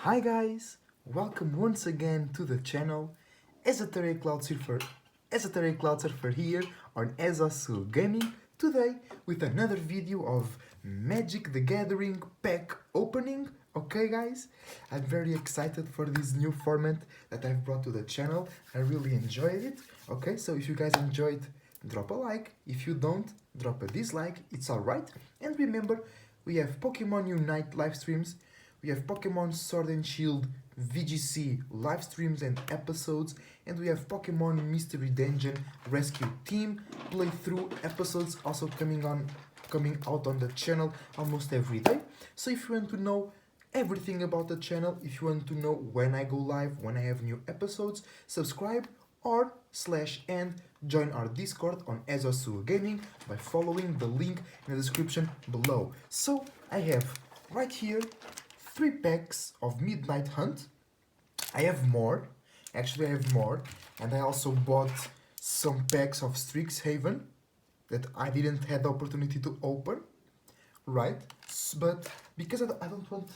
Hi guys, welcome once again to the channel. Esoteric Cloud Surfer here on Ezosu Gaming, today with another video of Magic the Gathering pack opening. Okay guys, I'm very excited for this new format that I've brought to the channel. I really enjoyed it. Okay, so if you guys enjoyed, drop a like. If you don't, drop a dislike, it's alright. And remember, we have Pokemon Unite live streams. We have Pokemon Sword and Shield VGC live streams and episodes, and we have Pokemon Mystery Dungeon Rescue Team playthrough episodes also coming out on the channel almost every day. So if you want to know everything about the channel, if you want to know when I go live, when I have new episodes, subscribe or /and join our Discord on Ezosu Gaming by following the link in the description below. So I have right here 3 packs of Midnight Hunt. I have more, actually I have more, and I also bought some packs of Strixhaven that I didn't have the opportunity to open, right? But because I don't want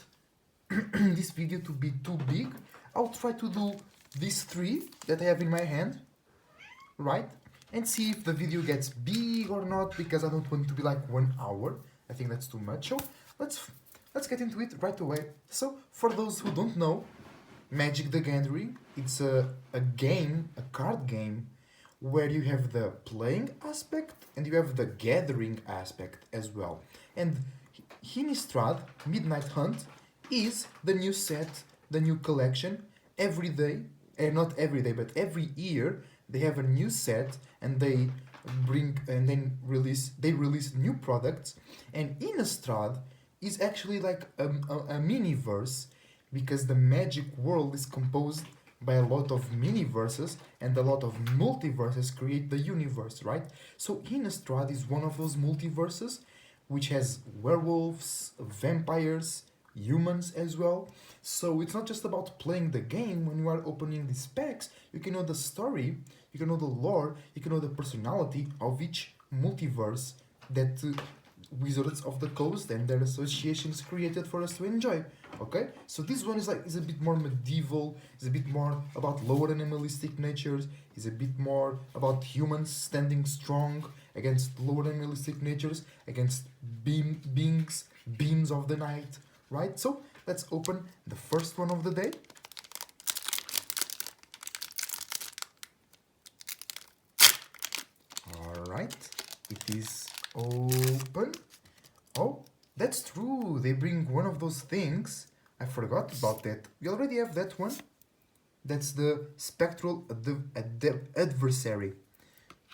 this video to be too big, I'll try to do these 3 that I have in my hand, right? And see if the video gets big or not, because I don't want it to be like 1 hour. I think that's too much. So let's get into it right away. So for those who don't know, Magic the Gathering, it's a game, a card game, where you have the playing aspect and you have the gathering aspect as well. And INNISTRAD, Midnight Hunt, is the new set, the new collection. Every day, not every day, but every year, they have a new set and they release new products. And INNISTRAD is actually like a mini-verse, because the magic world is composed by a lot of mini-verses, and a lot of multiverses create the universe, right? So INNISTRAD is one of those multiverses, which has werewolves, vampires, humans as well. So it's not just about playing the game. When you are opening these packs, you can know the story, you can know the lore, you can know the personality of each multiverse that Wizards of the Coast and their associations created for us to enjoy. Okay, so this one is a bit more medieval, is a bit more about lower animalistic natures, is a bit more about humans standing strong against lower animalistic natures, against beings of the night, right? So let's open the first one of the day. Alright, it is open. Oh, that's true, they bring one of those things. I forgot about that. We already have that one. That's the Spectral Adversary.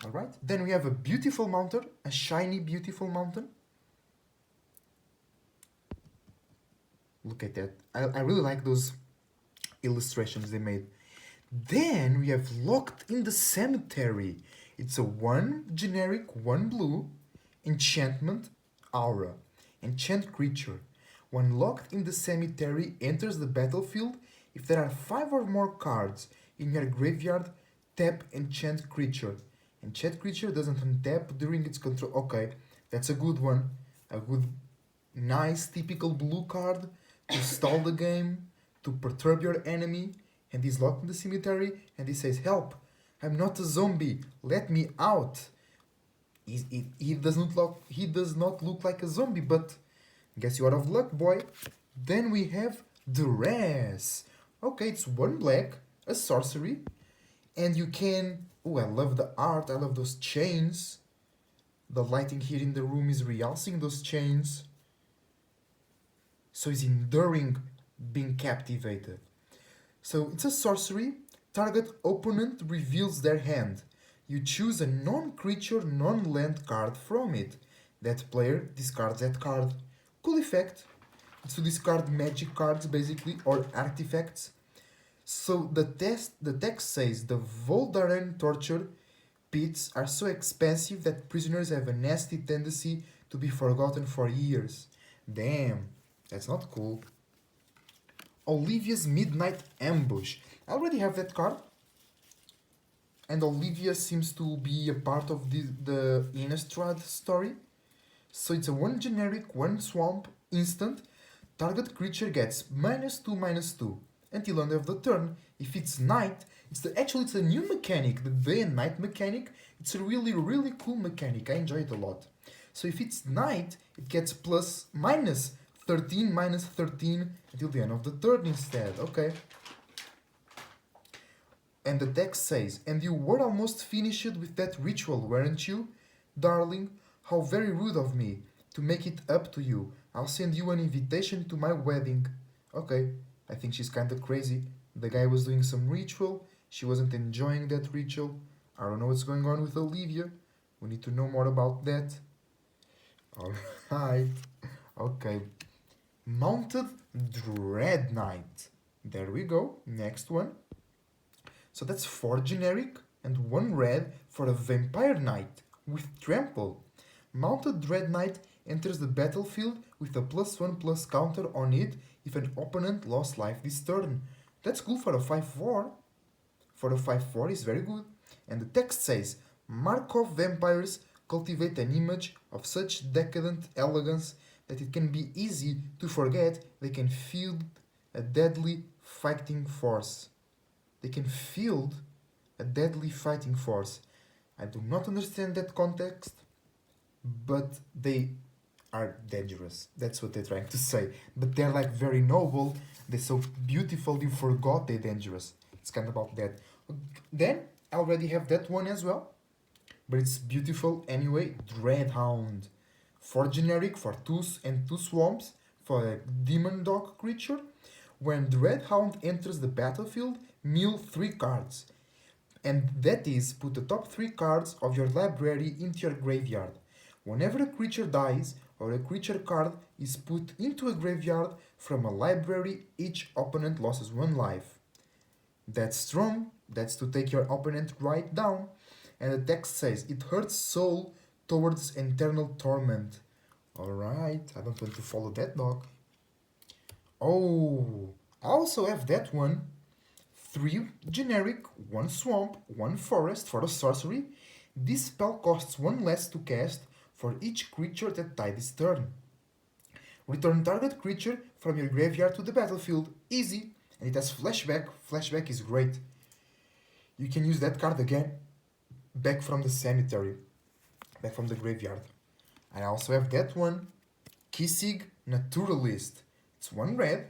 Alright, then we have a beautiful mountain, a shiny beautiful mountain. Look at that. I really like those illustrations they made. Then we have Locked in the Cemetery. It's a 1 generic, 1 blue enchantment aura. Enchant creature. When locked in the cemetery, enters the battlefield. If there are 5 or more cards in your graveyard, tap enchant creature. Enchant creature doesn't untap during its control. Okay, that's a good one. A good, nice, typical blue card to stall the game, to perturb your enemy. And he's locked in the cemetery and he says, "Help! I'm not a zombie. Let me out." He does not look like a zombie, but guess you're out of luck, boy. Then we have Duress. Okay, it's 1 black, a sorcery, and you can... Oh, I love the art, I love those chains. The lighting here in the room is realcing those chains. So he's enduring being captivated. So it's a sorcery. Target opponent reveals their hand. You choose a non-creature, non-land card from it. That player discards that card. Cool effect. It's to discard magic cards, basically, or artifacts. So the text says, the Voldaren torture pits are so expensive that prisoners have a nasty tendency to be forgotten for years. Damn, that's not cool. Olivia's Midnight Ambush. I already have that card. And Olivia seems to be a part of the INNISTRAD story. So it's a 1 generic, 1 swamp instant. Target creature gets -2/-2 until end of the turn. If it's night, it's a new mechanic, the day and night mechanic. It's a really cool mechanic. I enjoy it a lot. So if it's night, it gets -13/-13 until the end of the turn instead. Okay. And the text says, "And you were almost finished with that ritual, weren't you? Darling, how very rude of me to make it up to you. I'll send you an invitation to my wedding." Okay, I think she's kinda crazy. The guy was doing some ritual, she wasn't enjoying that ritual. I don't know what's going on with Olivia. We need to know more about that. Alright, okay. Mounted Dread Knight. There we go, next one. So that's 4 generic and 1 red for a Vampire Knight with Trample. Mounted Dread Knight enters the battlefield with a +1/+ counter on it if an opponent lost life this turn. That's cool for a 5/4. For a 5/4 is very good. And the text says, "Markov vampires cultivate an image of such decadent elegance that it can be easy to forget they can field a deadly fighting force." They can field a deadly fighting force. I do not understand that context, but they are dangerous. That's what they're trying to say. But they're like very noble. They're so beautiful you forgot they're dangerous. It's kind of about that. Then I already have that one as well. But it's beautiful anyway. Dread Hound. 4 generic for 2 and 2 swamps for a demon dog creature. When Dread Hound enters the battlefield, mill 3 cards. And that is, put the top 3 cards of your library into your graveyard. Whenever a creature dies or a creature card is put into a graveyard from a library, each opponent loses 1 life. That's strong. That's to take your opponent right down. And the text says, "It hurts soul towards eternal torment." Alright, I don't want to follow that dog. Oh, I also have that one. 3 generic, 1 swamp, 1 forest for a sorcery. This spell costs 1 less to cast for each creature that died this turn. Return target creature from your graveyard to the battlefield. Easy. And it has flashback. Flashback is great. You can use that card again back from the cemetery, back from the graveyard. I also have that one. Kissig Naturalist. It's 1 red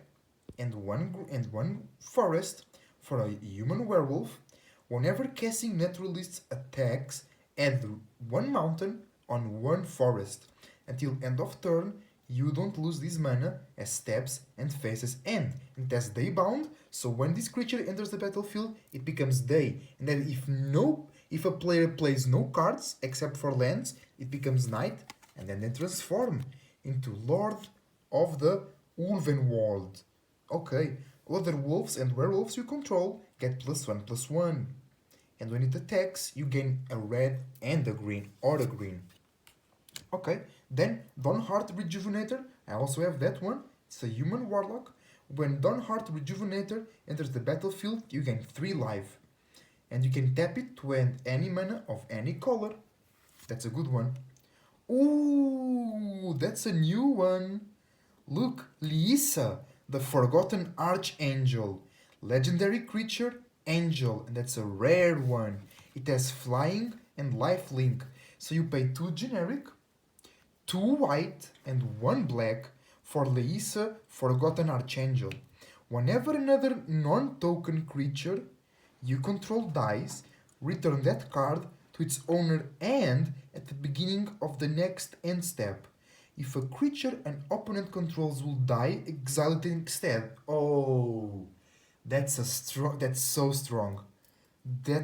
and one forest for a human werewolf. Whenever casting Naturalist attacks, add 1 mountain on 1 forest. Until end of turn, you don't lose this mana as steps and phases end. It has day bound, so when this creature enters the battlefield, it becomes day. And then if a player plays no cards except for lands, it becomes night, and then they transform into Lord of the Ulvenwald. Okay, other wolves and werewolves you control get +1/+1. And when it attacks, you gain a red and a green, or a green. Okay, then Dawnheart Rejuvenator, I also have that one. It's a human warlock. When Dawnheart Rejuvenator enters the battlefield, you gain 3 life. And you can tap it to end any mana of any color. That's a good one. Ooh, that's a new one. Look, Lyssa, the Forgotten Archangel. Legendary creature, angel, and that's a rare one. It has flying and lifelink. So you pay 2 generic, 2 white, and 1 black for Lyssa, Forgotten Archangel. Whenever another non-token creature you control dies, return that card to its owner and at the beginning of the next end step. If a creature an opponent controls will die, exile it instead. Oh, that's so strong. That's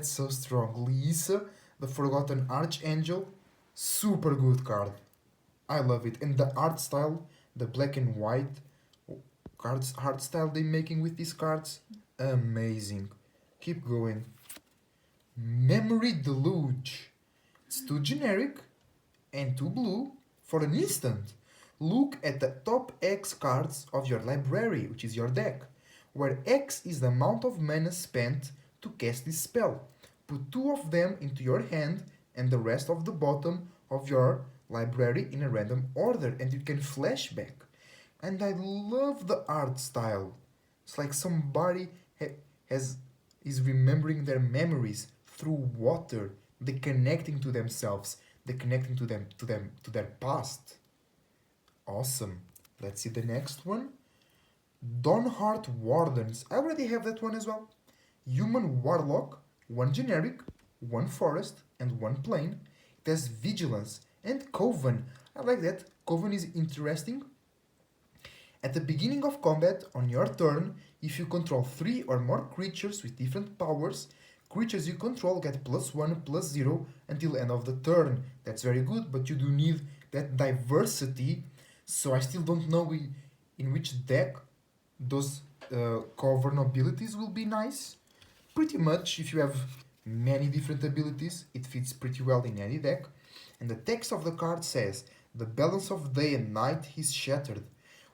so strong. Lyssa, the Forgotten Archangel, super good card. I love it. And the art style, the black and white art style they're making with these cards, amazing. Keep going. Memory Deluge. It's 2 generic and 2 blue for an instant. Look at the top X cards of your library, which is your deck, where X is the amount of mana spent to cast this spell. Put 2 of them into your hand and the rest of the bottom of your library in a random order, and you can flashback. And I love the art style. It's like somebody has is remembering their memories through water. They're connecting to themselves. They're connecting to their past. Awesome. Let's see the next one. Dawnheart Wardens. I already have that one as well. Human Warlock, one generic, one forest, and one plain. It has vigilance and Coven. I like that. Coven is interesting. At the beginning of combat, on your turn, if you control 3 or more creatures with different powers, creatures you control get +1, +0 until end of the turn. That's very good, but you do need that diversity. So I still don't know in which deck those Coven abilities will be nice. Pretty much, if you have many different abilities, it fits pretty well in any deck. And the text of the card says, the balance of day and night is shattered.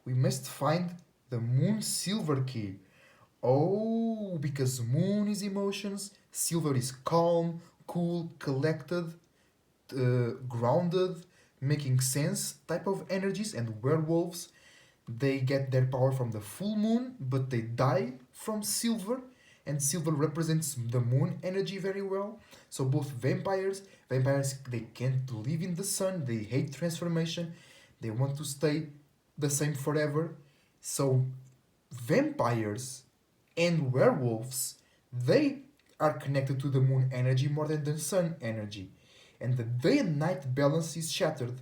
We must find the moon silver key. Oh, because moon is emotions, silver is calm, cool, collected, grounded, making sense type of energies, and werewolves, they get their power from the full moon, but they die from silver, and silver represents the moon energy very well. So both vampires, they can't live in the sun, they hate transformation, they want to stay the same forever. So vampires and werewolves, they are connected to the moon energy more than the sun energy. And the day and night balance is shattered.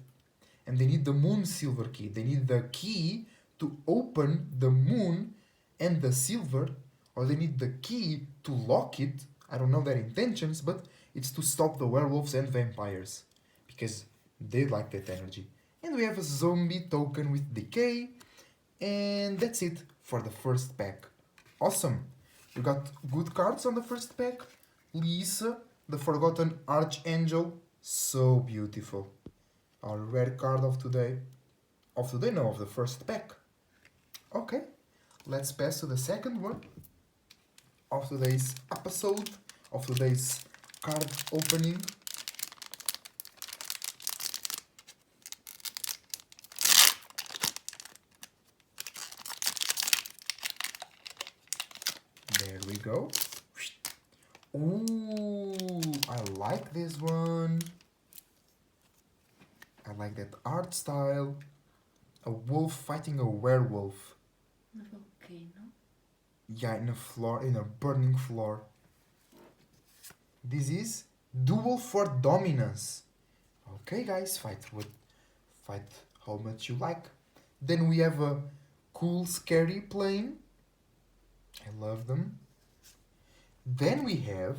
And they need the moon silver key. They need the key to open the moon and the silver, or they need the key to lock it. I don't know their intentions, but it's to stop the werewolves and vampires because they like that energy. And we have a zombie token with decay, and that's it for the first pack. Awesome. We got good cards on the first pack. Lisa, the Forgotten Archangel, so beautiful. Our rare card of today. No, of the first pack. Okay, let's pass to the second one of today's episode, of today's card opening. There we go. Ooh, I like this one. I like that art style. A wolf fighting a werewolf. A volcano. Yeah, in a burning floor. This is Duel for Dominance. Okay, guys, fight how much you like. Then we have a cool, scary plane. I love them. Then we have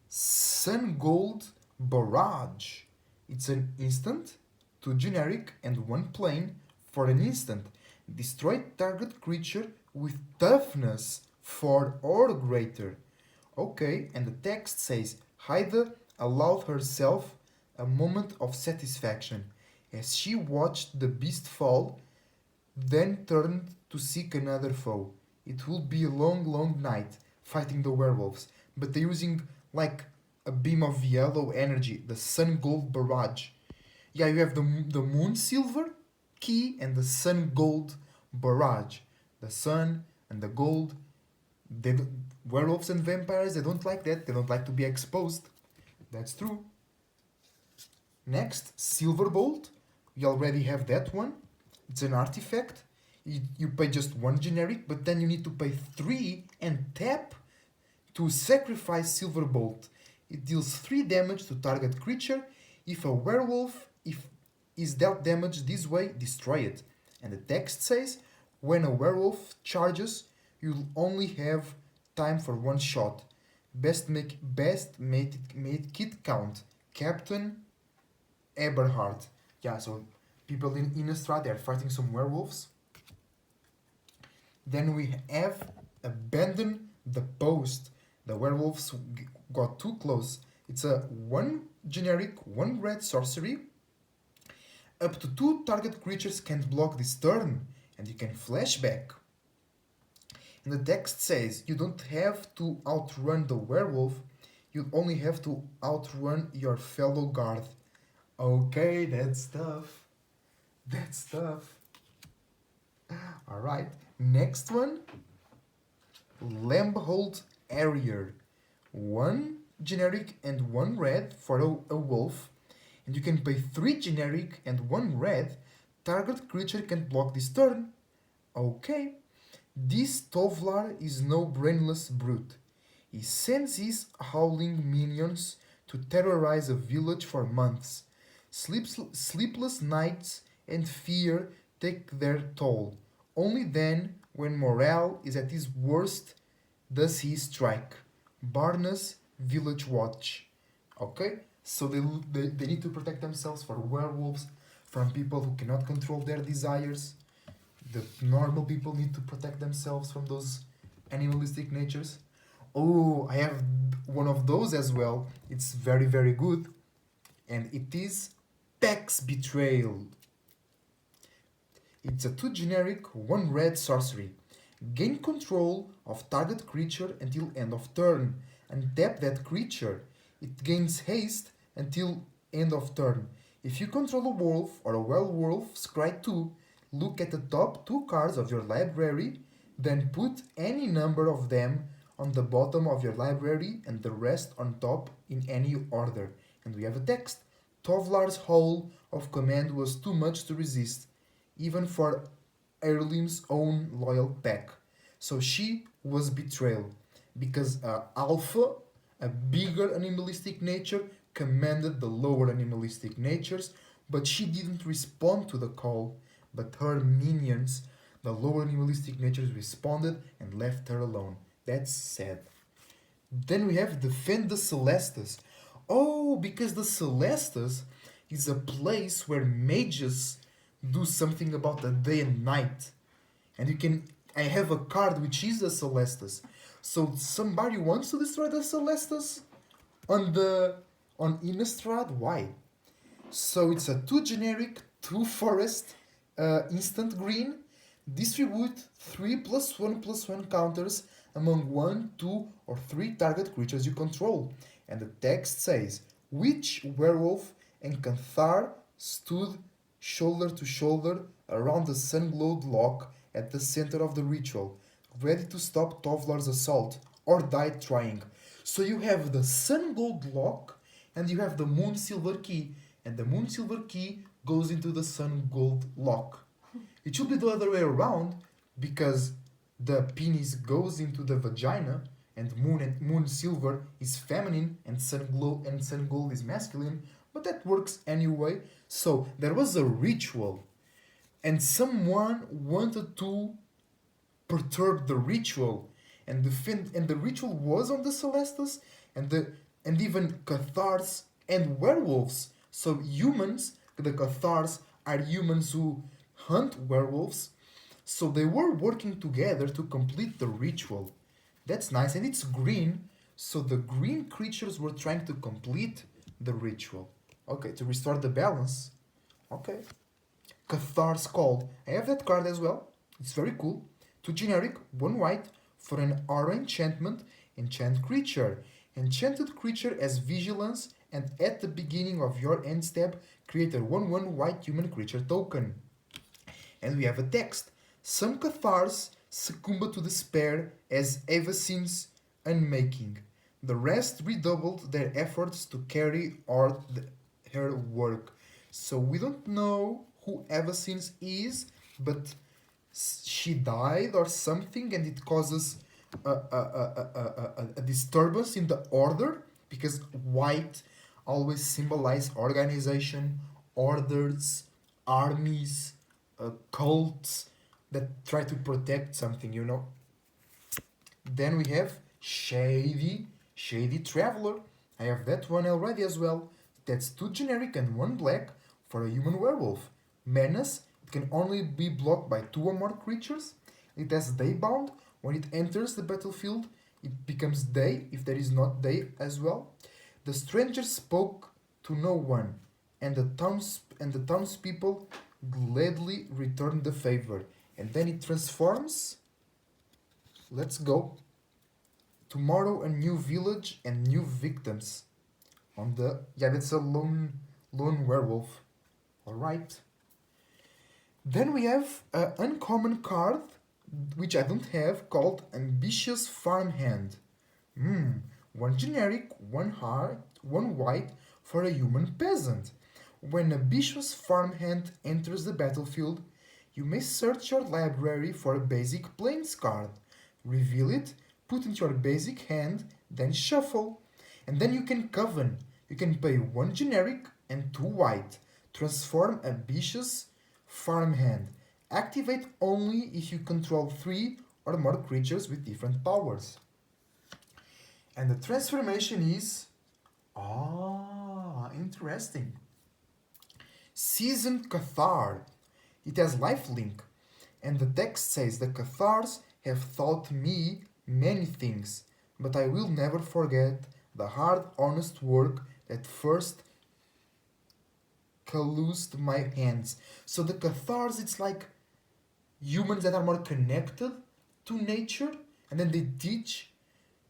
Sun Gold Barrage. It's an instant, 2 generic, and 1 plain for an instant. Destroy target creature with toughness 4 or greater. Okay, and the text says, Haida allowed herself a moment of satisfaction as she watched the beast fall, then turned to seek another foe. It will be a long, long night fighting the werewolves, but they're using like a beam of yellow energy, the Sun Gold Barrage. Yeah, you have the Moon Silver key and the Sun Gold Barrage. The sun and the gold. Werewolves and vampires, they don't like that. They don't like to be exposed. That's true. Next, Silver Bolt. We already have that one. It's an artifact. You pay just 1 generic, but then you need to pay 3 and tap to sacrifice Silver Bolt. It deals 3 damage to target creature. If a werewolf is dealt damage this way, destroy it. And the text says, when a werewolf charges, you'll only have time for 1 shot. Best made kit count. Captain Eberhard. Yeah, so people in INNISTRAD, they are fighting some werewolves. Then we have Abandon the Post. The werewolves got too close. It's a 1 generic, 1 red sorcery. Up to 2 target creatures can't block this turn, and you can flashback. And the text says you don't have to outrun the werewolf, you only have to outrun your fellow guard. Okay, that's tough. That's tough. Alright, next one. Lambhold Harrier. One generic and one red for a wolf. And you can pay 3 generic and 1 red. Target creature can block this turn. Okay. This Tovolar is no brainless brute. He sends his howling minions to terrorize a village for months. Sleepless nights and fear take their toll. Only then, when morale is at its worst, does he strike. Barnes Village Watch. Okay? So they need to protect themselves from werewolves, from people who cannot control their desires. The normal people need to protect themselves from those animalistic natures. Oh, I have one of those as well. It's very, very good. And it is Pax Betrayal. It's a 2 generic, 1 red sorcery. Gain control of target creature until end of turn. Untap that creature. It gains haste until end of turn. If you control a wolf or a werewolf, scry 2. Look at the top 2 cards of your library, then put any number of them on the bottom of your library and the rest on top in any order. And we have a text. Tovolar's howl of command was too much to resist, even for Erlim's own loyal pack. So she was betrayed, because Alpha, a bigger animalistic nature, commanded the lower animalistic natures, but she didn't respond to the call, but her minions, the lower animalistic natures, responded and left her alone. That's sad. Then we have Defend the Celestes. Oh, because the Celestes is a place where mages do something about the day and night. And you can... I have a card which is the Celestes. So somebody wants to destroy the Celestes on INNISTRAD. Why? So it's a 2 generic, 2 forest, instant green. Distribute 3+1/+1 counters among 1, 2, or 3 target creatures you control. And the text says, which werewolf and Cathar stood shoulder to shoulder around the sun-glowed lock at the center of the ritual, ready to stop Tovolar's assault, or die trying. So you have the sun-glowed lock, and you have the moon silver key, and the moon silver key goes into the sun-gold lock. It should be the other way around, because the penis goes into the vagina, and moon silver is feminine, and sun gold is masculine, but that works anyway. So there was a ritual, and someone wanted to perturb the ritual, and the ritual was on the Celestes, and even Cathars and werewolves. So humans, the Cathars are humans who hunt werewolves, so they were working together to complete the ritual. That's nice, and it's green, so the green creatures were trying to complete the ritual. Okay, to restore the balance. Okay. Cathar's Call. I have that card as well. It's very cool. 2 generic, 1 white, for an aura enchantment, enchant creature. Enchanted creature has vigilance, and at the beginning of your end step, create a 1/1 white human creature token. And we have a text. Some Cathars succumb to despair as Evasyn's unmaking. The rest redoubled their efforts to carry out her work. So we don't know who Evasyn is, but she died or something, and it causes a disturbance in the order, because white always symbolize organization, orders, armies, cults that try to protect something, you know. Then we have Shady Traveler. I have that one already as well. That's 2 generic and 1 black for a human werewolf. Menace, it can only be blocked by 2 or more creatures. It has Daybound. When it enters the battlefield, it becomes day if there is not day as well. The stranger spoke to no one, and the townspeople gladly returned the favor. And then it transforms. Let's go. Tomorrow a new village and new victims. That's a lone werewolf. Alright. Then we have an uncommon card, which I don't have, called Ambitious Farmhand. One generic, one hard, one white for a human peasant. When Ambitious Farmhand enters the battlefield, you may search your library for a basic plains card. Reveal it, put into your basic hand, then shuffle. And then you can coven. You can pay one generic and two white. Transform Ambitious Farmhand. Activate only if you control 3 or more creatures with different powers. And the transformation is... interesting. Seasoned Cathar. It has lifelink. And the text says, the Cathars have taught me many things, but I will never forget the hard, honest work that first calloused my hands. So the Cathars, it's like humans that are more connected to nature, and then they teach.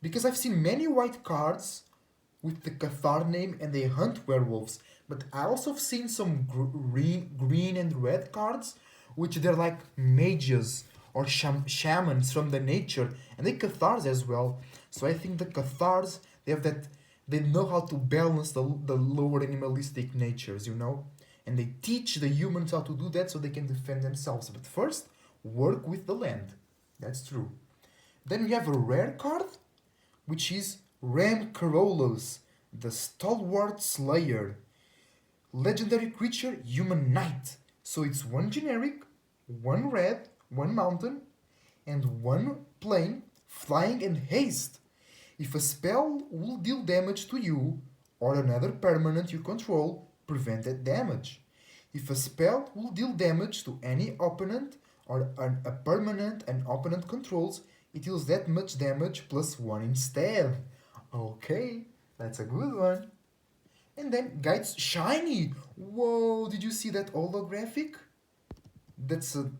Because I've seen many white cards with the Cathar name and they hunt werewolves, but I also have seen some green and red cards, which they're like mages or shamans from the nature, and they Cathars as well. So I think the Cathars, they have that, they know how to balance the lower animalistic natures, you know? And they teach the humans how to do that so they can defend themselves. But first, work with the land. That's true. Then we have a rare card, which is Ram Carolus, the Stalwart Slayer. Legendary creature, human knight. So it's one generic, one red, one mountain, and one plain, flying and haste. If a spell will deal damage to you or another permanent you control, prevent that damage. If a spell will deal damage to any opponent or a permanent an opponent controls, it deals that much damage plus 1 instead. Okay, that's a good one. And then Guides Shiny. Whoa, did you see that holographic? That's a...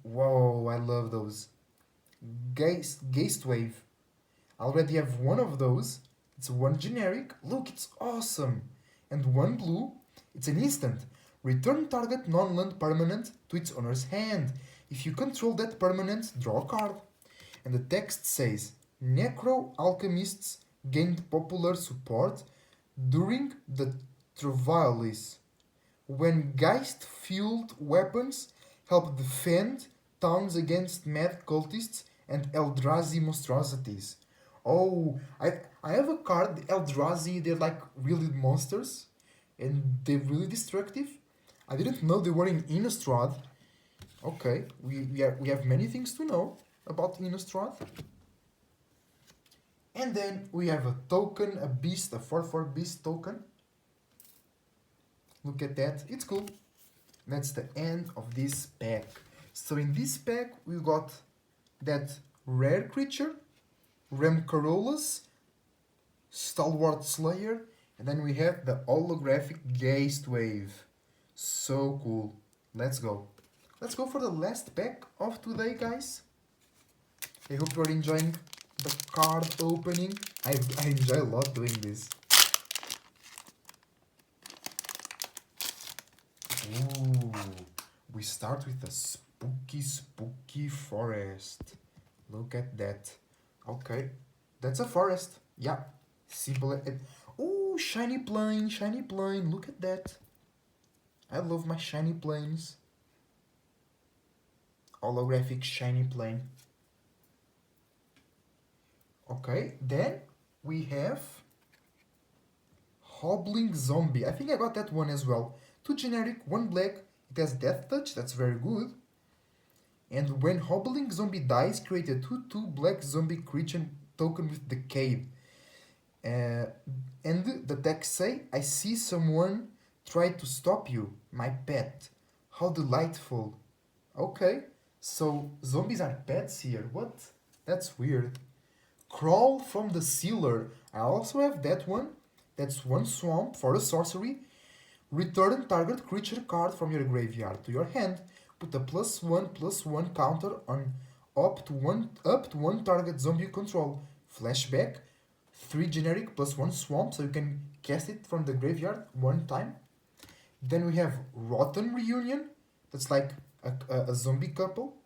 Whoa, I love those. Geist Wave. I already have one of those. It's one generic. Look, it's awesome. And one blue. It's an instant. Return target non-land permanent to its owner's hand. If you control that permanent, draw a card. And the text says, Necro Alchemists gained popular support during the Trovalis, when Geist-fueled weapons help defend towns against mad cultists and Eldrazi monstrosities. Oh, I have a card, the Eldrazi, they're like really monsters, and they're really destructive. I didn't know they were in INNISTRAD. Okay, we have many things to know about INNISTRAD. And then we have a token, a beast, a 4/4 beast token. Look at that, it's cool. That's the end of this pack. So in this pack we got that rare creature, Ramcarolus, Stalwart Slayer, and then we have the holographic Geist Wave. So cool. Let's go. Let's go for the last pack of today, guys. I hope you are enjoying the card opening. I enjoy a lot doing this. Ooh, we start with a spooky forest. Look at that. Okay, that's a forest. Yeah, simple. Ooh, shiny plane. Look at that. I love my shiny planes. Holographic shiny plane. Okay, then we have Hobbling Zombie. I think I got that one as well. 2 generic, 1 black. It has Death Touch, that's very good. And when Hobbling Zombie dies, create a 2/2 black zombie creature token with Decay. And the text say, I see someone try to stop you, my pet. How delightful. Okay, so zombies are pets here. What? That's weird. Crawl from the Sealer. I also have that one. That's 1 swamp for a sorcery. Return target creature card from your graveyard to your hand. Put a +1/+1 counter on up to one target zombie you control. Flashback. 3 generic +1 swamp, so you can cast it from the graveyard 1 time. Then we have Rotten Reunion. That's like a zombie couple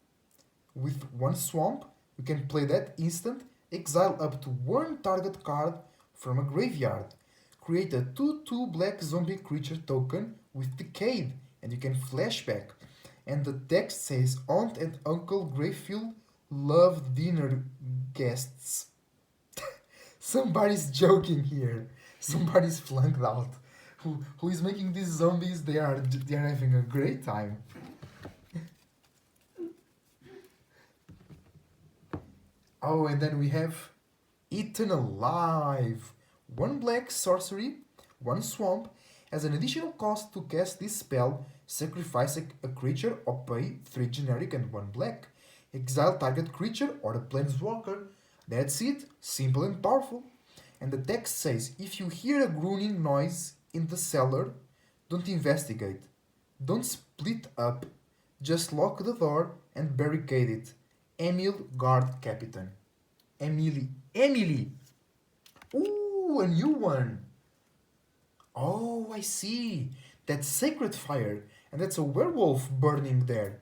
with one swamp. We can play that instant, exile up to one target card from a graveyard. Create a 2/2 black zombie creature token with Decayed, and you can flashback. And the text says, Aunt and Uncle Greyfield love dinner guests. Somebody's joking here. Somebody's flunked out. Who is making these zombies? They are having a great time. Oh, and then we have Eaten Alive. One black sorcery, one swamp. As an additional cost to cast this spell, sacrifice a creature or pay 3 generic and 1 black. Exile target creature or a planeswalker. That's it. Simple and powerful. And the text says, if you hear a groaning noise in the cellar, don't investigate. Don't split up. Just lock the door and barricade it. Emil Guard Captain. Emily! Ooh, a new one! Oh, I see! That's Sacred Fire, and that's a werewolf burning there.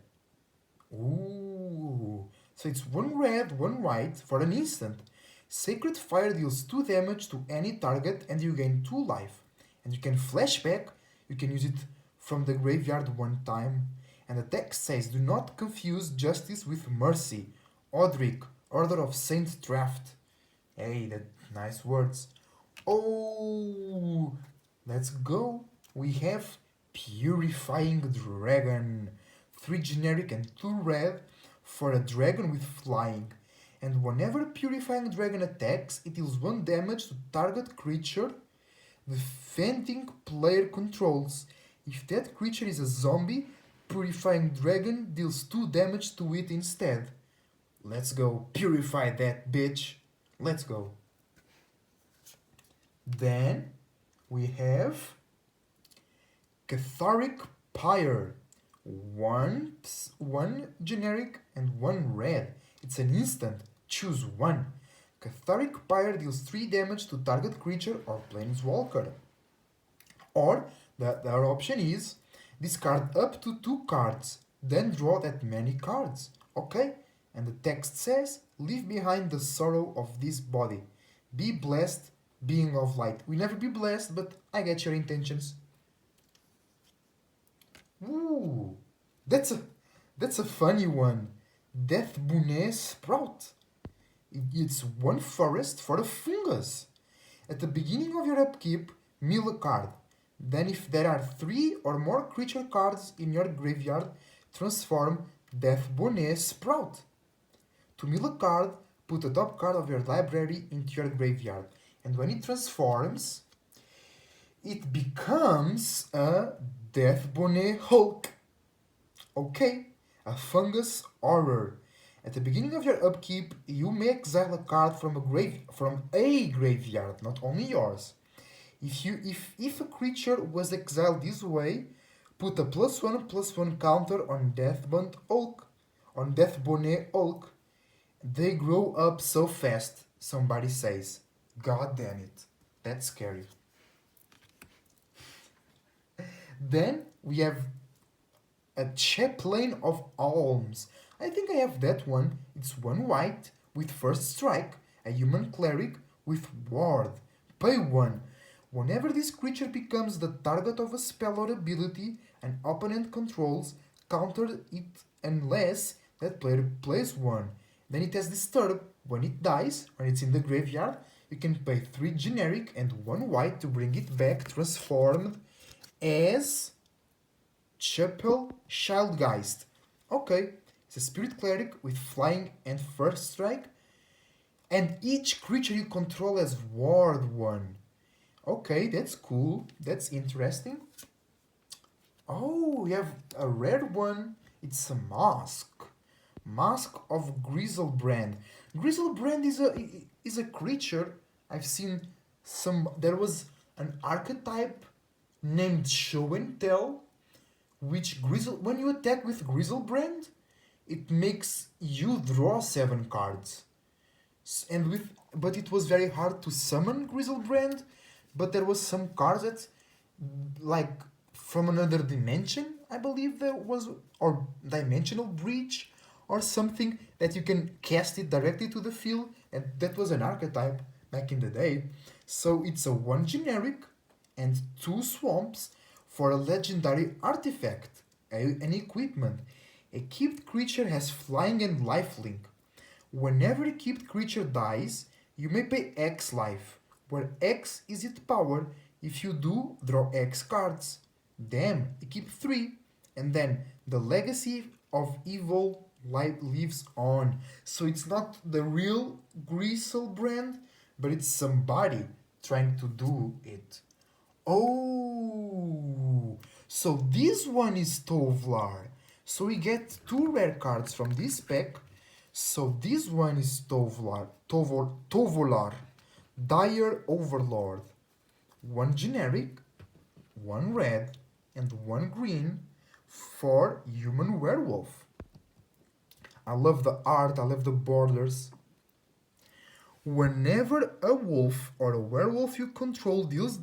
Ooh, so it's 1 red, 1 white for an instant. Sacred Fire deals 2 damage to any target and you gain 2 life. And you can flashback, you can use it from the graveyard 1 time. And the text says, do not confuse justice with mercy. Odric, Order of Saint Draft. Hey, that nice words. Oh, let's go. We have Purifying Dragon. 3 generic and 2 red for a dragon with flying. And whenever Purifying Dragon attacks, it deals 1 damage to target creature defending player controls. If that creature is a zombie, Purifying Dragon deals 2 damage to it instead. Let's go. Purify that bitch. Let's go. Then we have Catharic Pyre. 1 generic and 1 red. It's an instant. Choose 1. Catharic Pyre deals 3 damage to target creature or planeswalker. Or the other option is discard up to 2 cards, then draw that many cards. Okay? And the text says, leave behind the sorrow of this body. Be blessed, being of light. We never be blessed, but I get your intentions. Ooh, that's a funny one. Death Bonnet Sprout. It's 1 forest for a fungus. At the beginning of your upkeep, mill a card. Then if there are 3 or more creature cards in your graveyard, transform Death Bonnet Sprout. To mill a card, put the top card of your library into your graveyard. And when it transforms, it becomes a Death Bonnet Hulk. Okay, a fungus horror. At the beginning of your upkeep, you may exile a card from a graveyard, not only yours. If a creature was exiled this way, put a +1/+1 counter on Death Bonnet Hulk. They grow up so fast, somebody says. God damn it. That's scary. Then we have a Chaplain of Alms. I think I have that one. It's 1 white with first strike, a human cleric with ward. Pay 1. Whenever this creature becomes the target of a spell or ability an opponent controls, counter it unless that player plays 1. Then it has Disturb. When it dies, when it's in the graveyard, you can pay 3 generic and 1 white to bring it back transformed as Chapel Childgeist. Okay, it's a spirit cleric with flying and first strike, and each creature you control has ward 1. Okay, that's cool. That's interesting. Oh, we have a rare one. It's a mask. Mask of Grizzlebrand. Grizzlebrand is a creature. I've seen some. There was an archetype named Show and Tell, which when you attack with Grizzlebrand, it makes you draw 7 cards. But it was very hard to summon Grizzlebrand. But there was some cards that, like, from another dimension, I believe there was, or Dimensional Breach, or something that you can cast it directly to the field, and that was an archetype back in the day. So it's a 1 generic and 2 swamps for a legendary artifact, an equipment. Equipped creature has flying and lifelink. Whenever equipped creature dies, you may pay X life, where X is its power. If you do, draw X cards. Damn, equip 3. And then the legacy of evil light lives on. So it's not the real Grisel brand, but it's somebody trying to do it. Oh, so this one is Tovolar. So we get 2 rare cards from this pack. So this one is Tovolar, Dire Overlord. 1 generic, 1 red, and 1 green for human werewolf. I love the art, I love the borders. Whenever a wolf or a werewolf you control deals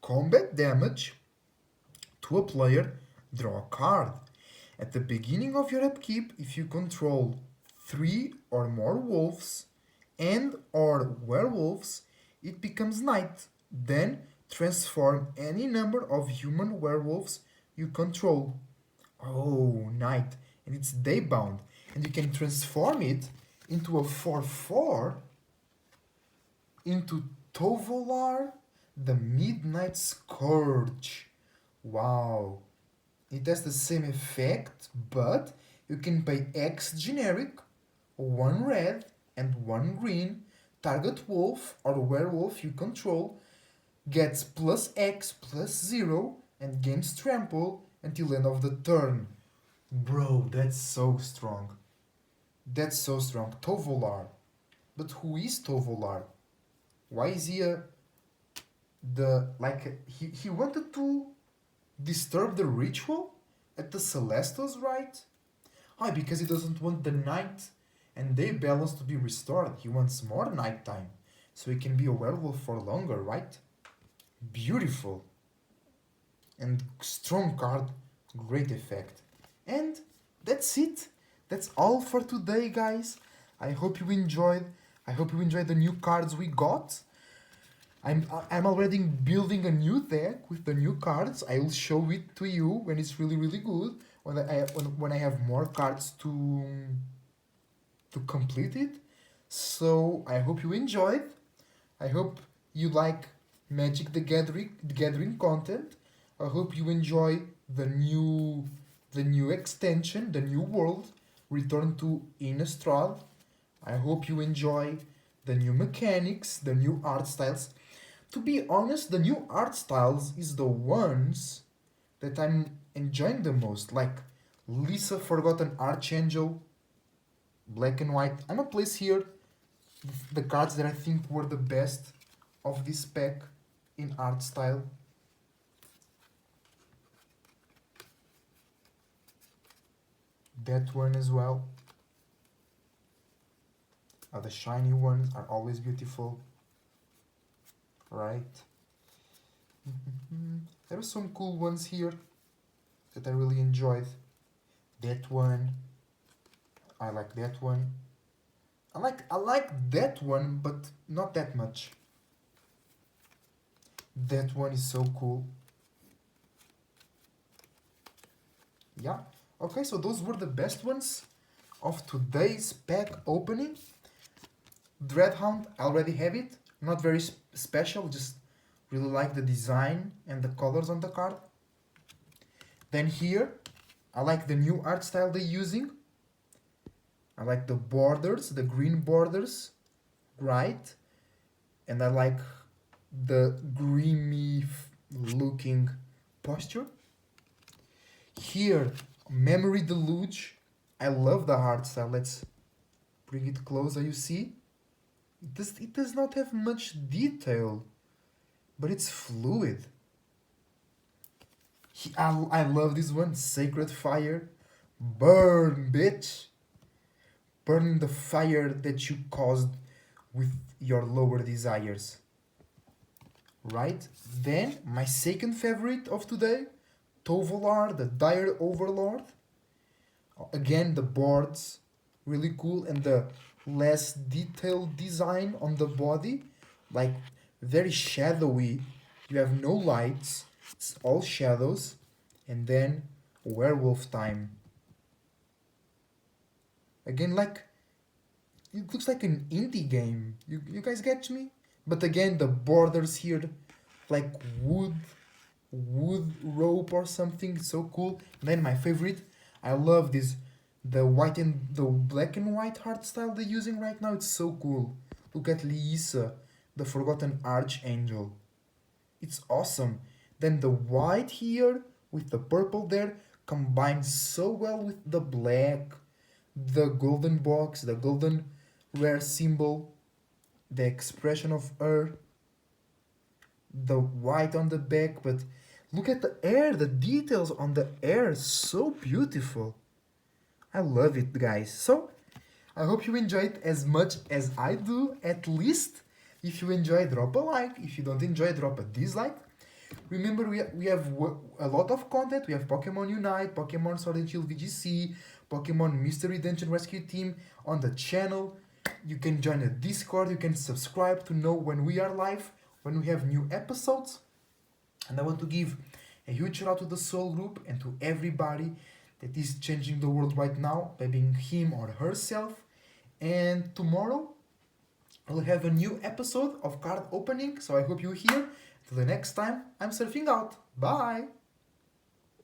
combat damage to a player, draw a card. At the beginning of your upkeep, if you control 3 or more wolves and or werewolves, it becomes night. Then transform any number of human werewolves you control. Oh, night. And it's day bound. And you can transform it into a 4/4 into Tovolar, the Midnight Scourge. Wow. It has the same effect, but you can pay X generic, 1 red and 1 green. Target wolf or werewolf you control gets plus X plus 0 and gains trample until end of the turn. Bro, that's so strong. That's so strong. Tovolar. But who is Tovolar? Why is he he wanted to disturb the ritual at the Celestos, right? Why? Because he doesn't want the night and day balance to be restored. He wants more nighttime, so he can be a werewolf for longer, right? Beautiful. And strong card, great effect. And that's it. That's all for today, guys. I hope you enjoyed. I hope you enjoyed the new cards we got. I'm already building a new deck with the new cards. I will show it to you when it's really good. When I have more cards to complete it. So I hope you enjoyed. I hope you like Magic the Gathering content. I hope you enjoy the new extension, the new world, Return to INNISTRAD. I hope you enjoy the new mechanics, the new art styles. To be honest, the new art styles is the ones that I'm enjoying the most, like Lisa Forgotten Archangel, black and white. I'm gonna place here the cards that I think were the best of this pack in art style. That one as well. The shiny ones are always beautiful, right? There are some cool ones here that I really enjoyed. That one, I like that one. I like that one, but not that much. That one is so cool. Yeah. Okay, so those were the best ones of today's pack opening. Dreadhound, I already have it. Not very special, just really like the design and the colors on the card. Then here, I like the new art style they're using. I like the borders, the green borders, right? And I like the grimy looking posture. Here, Memory Deluge. I love the art style. Let's bring it closer, you see? It does not have much detail, but it's fluid. I love this one, Sacred Fire. Burn, bitch! Burn the fire that you caused with your lower desires. Right? Then, my second favorite of today, Tovolar, the Dire Overlord. Again, the boards, really cool, and the less detailed design on the body, like very shadowy. You have no lights, it's all shadows. And then werewolf time. Again, like it looks like an indie game. You guys get me? But again, the borders here, like wood rope or something, so cool. And then my favorite, I love this, the white and the black and white art style they're using right now. It's so cool. Look at Lisa, the Forgotten Archangel. It's awesome. Then the white here with the purple there combines so well with the black, the golden box, the golden rare symbol, the expression of her, the white on the back. But look at the air, the details on the air, so beautiful. I love it, guys. So I hope you enjoyed as much as I do. At least if you enjoy, drop a like. If you don't enjoy, drop a dislike. Remember, we have a lot of content. We have Pokemon Unite, Pokemon Sword and Shield VGC, Pokemon Mystery Dungeon Rescue Team on the channel. You can join a Discord. You can subscribe to know when we are live, when we have new episodes. And I want to give a huge shout out to the Soul Group and to everybody that is changing the world right now by being him or herself. And tomorrow I'll have a new episode of card opening, so I hope you're here. Till the next time, I'm surfing out. Bye!